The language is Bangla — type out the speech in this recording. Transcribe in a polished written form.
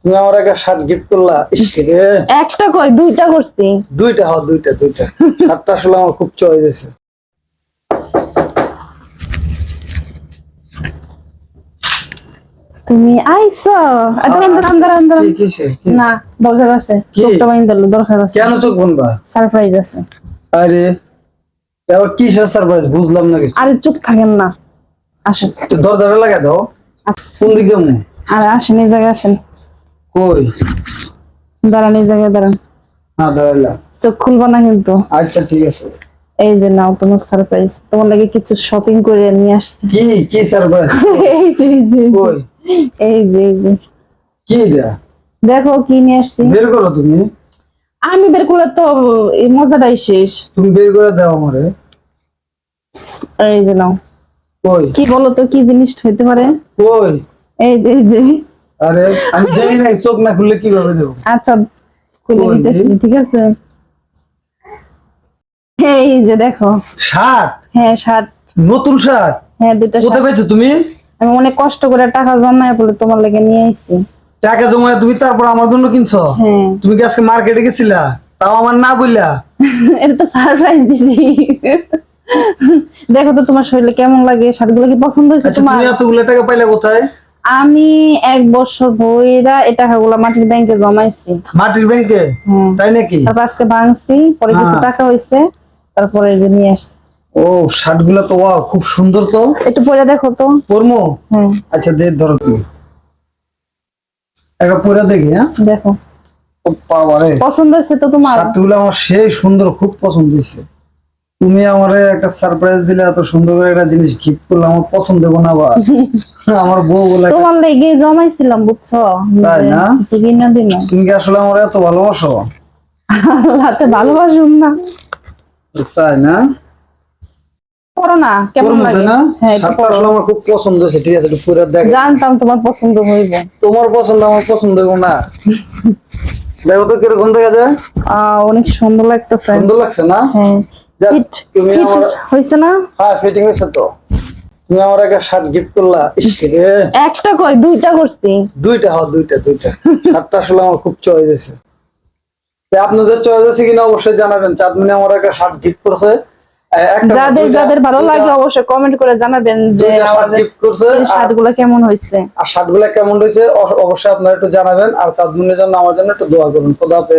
তুমি আমার একটা শার্ট গিফট করলা। ইস রে, একটা কই দুইটা করছি। দুইটা হ্যাঁ, দুইটা শার্টটা আসলে আমার খুব চয়েস হয়েছে। তুমি আইছো দাঁড়ান কি কিসে কি? না, দরকার আছে, কি? চোখটা বাইন দিল, দরকার আছে। কেন চোখ বন্ধা? সারপ্রাইজ আছে। আরে এবার কি সারপ্রাইজ বুঝলাম না কিছু। আরে চুপ থাকেন না, আসেন। একটু দরজাটা লাগাই দাও। কোন দিক যাবো? আরে আসেন, এই জায়গায় আসেন। কই? দাঁড়ান, এই জায়গায় দাঁড়ান। হ্যাঁ দাঁড়ালাম। চোখ খুলবো না কিন্তু। আচ্ছা ঠিক আছে। এই যে নাও তোমার সারপ্রাইজ, তোমার লাগে কিছু শপিং করে নিয়ে আসছি। কি কি সারপ্রাইজ? এই যে কই? এই যে কি এটা? দেখো কি নিয়ে আসছি। বের করো তুমি। আমি বের করে তো এই মজাটাই শেষ। তুমি বের করে দাও আমারে। এই যে নাও। কই? কি বলো তো, কি জিনিস হইতে পারে? কই? এই যে আরে আমি দেখি নাই, চোখ না খুললে কিভাবে দেবো? আচ্ছা, খুলে কই? দিতেছি, ঠিক আছে। এই যে দেখো। শার্ট? হ্যাঁ শার্ট। নতুন শার্ট? হ্যাঁ দুইটা কোথায় শার্ট। পেয়েছো তুমি? আমি অনেক কষ্ট করে টাকা জমায় বলে তোমার লাগে নিয়ে আইছি। টাকা জমায় তুমি তারপর আমার জন্য কিনছো? হ্যাঁ। তুমি কি আজকে মার্কেটে গেছিলা? তাও আমার না বললা। এটা তো সারপ্রাইজ দিছি। দেখো তো তোমার শরীরে কেমন লাগে, শার্টগুলো কি পছন্দ হয়েছে আচ্ছা তোমার? তুমি এতগুলো টাকা পাইলা কোথায়? আমি 1 বছর ধইরা এই টাকাগুলো মাটির ব্যাংকে জমাইছি। মাটির ব্যাংকে? হ্যাঁ। তাই নাকি? তারপর আজকে ভাঙছি, পরে কিছু হ্যাঁ। টাকা হইছে, তারপরে এই যে নিয়ে আসছি। ও শার্ট গুলা তো ওয়াও, খুব সুন্দর তো। একটু পরে দেখো তো। পরমো? হ্যাঁ আচ্ছা ধরো তুমি একটা পরে দেখি। হ্যাঁ দেখো, ও বাবারে, পছন্দ হয়েছে তো তোমার? শার্ট গুলো আমার সেই সুন্দর, খুব পছন্দ হয়েছে। তুমি আমারে একটা সারপ্রাইজ দিলে, এত সুন্দর করে একটা জিনিস গিফট করলে, আমার পছন্দ হবে না বা? আমার বউ বলে। তোমার লেগে জমাইছিলাম বুঝছো। তাই না? কিছু কিনা দিন। তুমি কি আসলে আমার এত ভালোবাসো? আল্লাহতে ভালোবাসুন না। তাই না? করো না, কেমন পরমো লাগে? তাই না? হ্যাঁ একটু শার্টটা পরো। আসলে আমার খুব পছন্দ হয়েছে। ঠিক আছে একটু পরে দেখ। জানতাম তোমার পছন্দ হইবে। তোমার পছন্দ আমার পছন্দ হইব না? দেখো তো কিরকম দেখা যায়। অনেক সুন্দর লাগতেছে। সুন্দর লাগছে না? হ্যাঁ। যাক, ফিট তুমি ফিট আমার। হইছে না? হ্যাঁ ফিটিং হয়েছে তো। তুমি আমার একটা শার্ট গিফট করলা। ইস রে, একটা কই দুইটা করছি। দুইটা হ্যাঁ, দুইটা শার্টটা আসলে আমার খুব চয়েস হয়েছে। তো আপনাদের চয়েস আছে কিনা অবশ্যই জানাবেন। চাঁদমণি আমার একটা শার্ট গিফট করছে। যাদের ভালো লাগে অবশ্যই কমেন্ট করে জানাবেন যে আমাদের গিফট করছে। শার্টগুলো কেমন হইছে। আর শার্ট গুলা কেমন হয়েছে অবশ্যই আপনারা একটু জানাবেন। আর চাঁদমণির জন্য আমার জন্য একটু দোয়া করুন। খোদা হাফেজ।